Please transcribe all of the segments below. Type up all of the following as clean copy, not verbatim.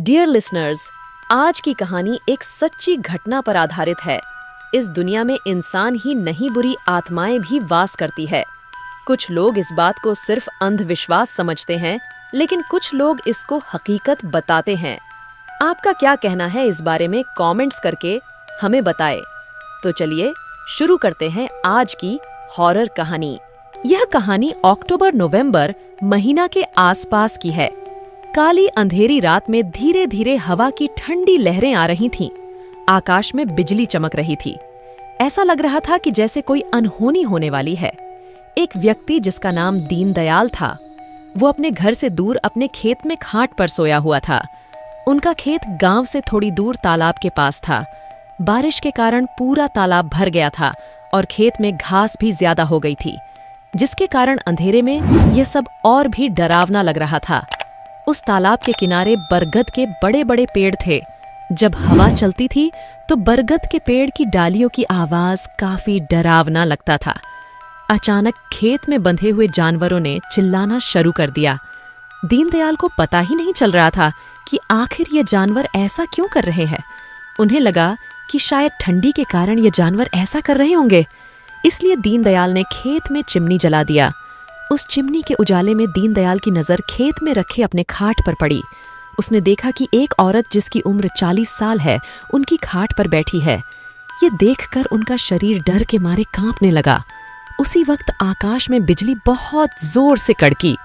Dear listeners, आज की कहानी एक सच्ची घटना पर आधारित है। इस दुनिया में इंसान ही नहीं, बुरी आत्माएं भी वास करती है। कुछ लोग इस बात को सिर्फ अंधविश्वास समझते हैं, लेकिन कुछ लोग इसको हकीकत बताते हैं। आपका क्या कहना है इस बारे में कमेंट्स करके हमें बताएं। तो चलिए शुरू करते हैं आज की हॉरर कहानी। यह कहानी अक्टूबर-नवंबर महीना के आसपास की है। काली अंधेरी रात में धीरे धीरे हवा की ठंडी लहरें आ रही थीं। आकाश में बिजली चमक रही थी। ऐसा लग रहा था कि जैसे कोई अनहोनी होने वाली है। एक व्यक्ति जिसका नाम दीनदयाल था, वो अपने घर से दूर अपने खेत में खाट पर सोया हुआ था। उनका खेत गांव से थोड़ी दूर तालाब के पास था। बारिश के कारण पूरा तालाब भर गया था और खेत में घास भी ज्यादा हो गई थी, जिसके कारण अंधेरे में यह सब और भी डरावना लग रहा था। उस तालाब के किनारे बरगद के बड़े बड़े पेड़ थे। जब हवा चलती थी तो बरगद के पेड़ की डालियों की आवाज काफी डरावना लगता था। अचानक खेत में बंधे हुए जानवरों ने चिल्लाना शुरू कर दिया। दीनदयाल को पता ही नहीं चल रहा था कि आखिर ये जानवर ऐसा क्यों कर रहे हैं। उन्हें लगा कि शायद ठंडी के कारण ये जानवर ऐसा कर रहे होंगे, इसलिए दीनदयाल ने खेत में चिमनी जला दिया। उस चिमनी के उजाले में दीनदयाल की नजर खेत में रखे अपने खाट पर पड़ी। उसने देखा कि एक औरत जिसकी उम्र 40 साल है, उनकी खाट पर बैठी है। ये देखकर उनका शरीर डर के मारे कांपने लगा। उसी वक्त आकाश में बिजली बहुत जोर से कड़की।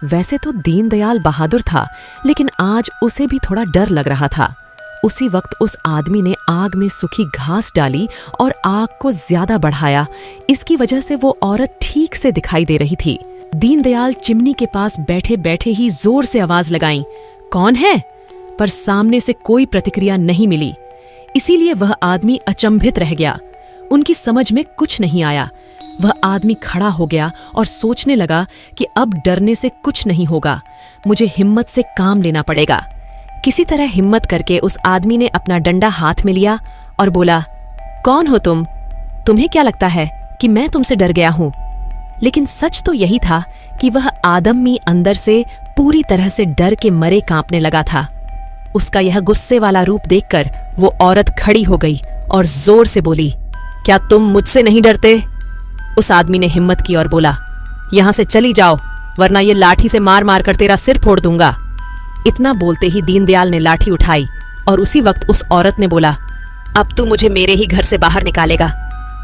वैसे तो दीनदयाल बहादुर था, लेकिन आज उसे भी थोड़ा डर लग रहा था। उसी वक्त उस आदमी ने आग में सूखी घास डाली और आग को ज्यादा बढ़ाया। इसकी वजह से वो औरत ठीक से दिखाई दे रही थी। दीनदयाल चिमनी के पास बैठे बैठे ही जोर से आवाज लगाई, कौन है? पर सामने से कोई प्रतिक्रिया नहीं मिली। इसीलिए वह आदमी अचंभित रह गया। उनकी समझ में कुछ नहीं आया। वह आदमी खड़ा हो गया और सोचने लगा कि अब डरने से कुछ नहीं होगा, मुझे हिम्मत से काम लेना पड़ेगा। किसी तरह हिम्मत करके उस आदमी ने अपना डंडा हाथ में लिया और बोला, कौन हो तुम? तुम्हें क्या लगता है कि मैं तुमसे डर गया हूं? लेकिन सच तो यही था कि वह आदमी अंदर से पूरी तरह से डर के मरे कांपने लगा था। उसका यह गुस्से वाला रूप देखकर वो औरत खड़ी हो गई और जोर से बोली, क्या तुम मुझसे नहीं डरते? उस आदमी ने हिम्मत की और बोला, यहां से चली जाओ, वरना ये लाठी से मार मार कर तेरा सिर फोड़ दूंगा। इतना बोलते ही दीनदयाल ने लाठी उठाई और उसी वक्त उस औरत ने बोला, अब तू मुझे मेरे ही घर से बाहर निकालेगा।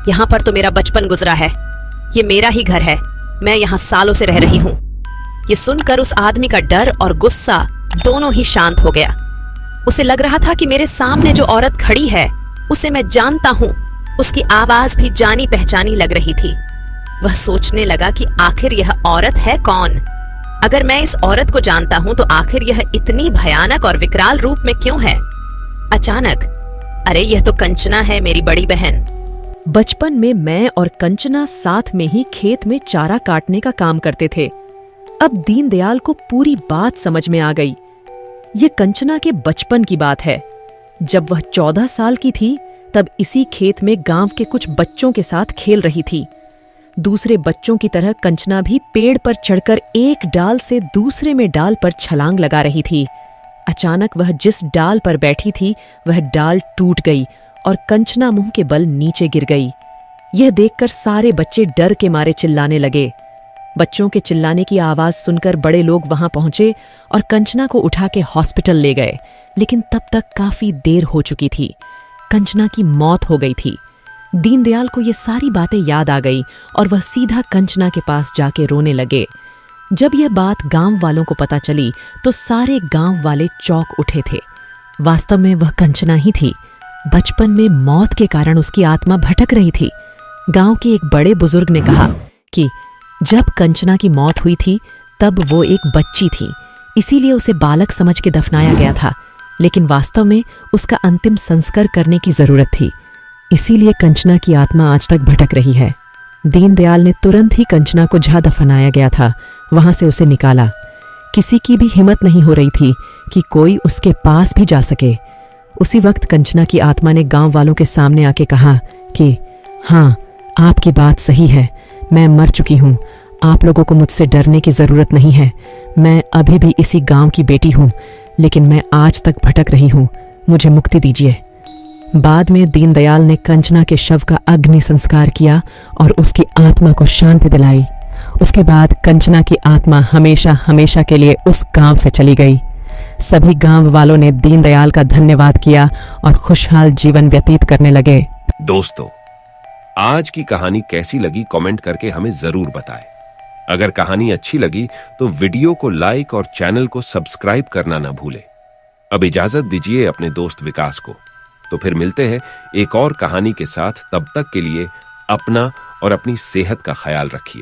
यहाँ पर तो मेरा बचपन गुजरा है, ये मेरा ही घर है, मैं यहाँ सालों से रह रही हूँ। ये सुनकर उस आदमी का डर और गुस्सा दोनों ही शांत हो गया। उसे लग रहा था कि मेरे सामने जो औरत खड़ी है उसे मैं जानता हूँ। उसकी आवाज भी जानी पहचानी लग रही थी। वह सोचने लगा कि आखिर यह औरत है कौन? अगर मैं इस औरत को जानता हूं तो आखिर यह इतनी भयानक और विकराल रूप में क्यों है? अचानक, अरे यह तो कंचना है, मेरी बड़ी बहन। बचपन में मैं और कंचना साथ में ही खेत में चारा काटने का काम करते थे। अब दीनदयाल को पूरी बात समझ में आ गई। ये कंचना के बचपन की बात है। जब वह 14 साल की थी, तब इसी खेत में गांव के कुछ बच्चों के साथ खेल रही थी। दूसरे बच्चों की तरह कंचना भी पेड़ पर चढ़कर एक डाल से दूसरे में डाल पर छलांग लगा रही थी। अचानक वह जिस डाल पर बैठी थी वह डाल टूट गई और कंचना मुंह के बल नीचे गिर गई। यह देखकर सारे बच्चे डर के मारे चिल्लाने लगे। बच्चों के चिल्लाने की आवाज सुनकर बड़े लोग वहां पहुंचे और कंचना को उठा के हॉस्पिटल ले गए, लेकिन तब तक काफी देर हो चुकी थी। कंचना की मौत हो गई थी। दीनदयाल को ये सारी बातें याद आ गई और वह सीधा कंचना के पास जाके रोने लगे। जब यह बात गांव वालों को पता चली तो सारे गांव वाले चौंक उठे थे। वास्तव में वह कंचना ही थी। बचपन में मौत के कारण उसकी आत्मा भटक रही थी। गांव के एक बड़े बुजुर्ग ने कहा कि जब कंचना की मौत हुई थी तब वो एक बच्ची थी, इसीलिए उसे बालक समझ के दफनाया गया था, लेकिन वास्तव में उसका अंतिम संस्कार करने की जरूरत थी। इसीलिए कंचना की आत्मा आज तक भटक रही है। दीनदयाल ने तुरंत ही कंचना को जहां दफनाया गया था वहां से उसे निकाला। किसी की भी हिम्मत नहीं हो रही थी कि कोई उसके पास भी जा सके। उसी वक्त कंचना की आत्मा ने गांव वालों के सामने आके कहा कि हाँ, आपकी बात सही है, मैं मर चुकी हूँ। आप लोगों को मुझसे डरने की जरूरत नहीं है। मैं अभी भी इसी गांव की बेटी हूँ, लेकिन मैं आज तक भटक रही हूँ, मुझे मुक्ति दीजिए। बाद में दीनदयाल ने कंचना के शव का अग्नि संस्कार किया और उसकी आत्मा को शांति दिलाई। उसके बाद कंचना की आत्मा हमेशा हमेशा के लिए उस गांव से चली गई। सभी गांव वालों ने दीनदयाल का धन्यवाद किया और खुशहाल जीवन व्यतीत करने लगे। दोस्तों, आज की कहानी कैसी लगी कमेंट करके हमें जरूर बताएं। अगर कहानी अच्छी लगी तो वीडियो को लाइक और चैनल को सब्सक्राइब करना ना भूलें। अब इजाजत दीजिए अपने दोस्त विकास को। तो फिर मिलते हैं एक और कहानी के साथ। तब तक के लिए अपना और अपनी सेहत का ख्याल रखिए।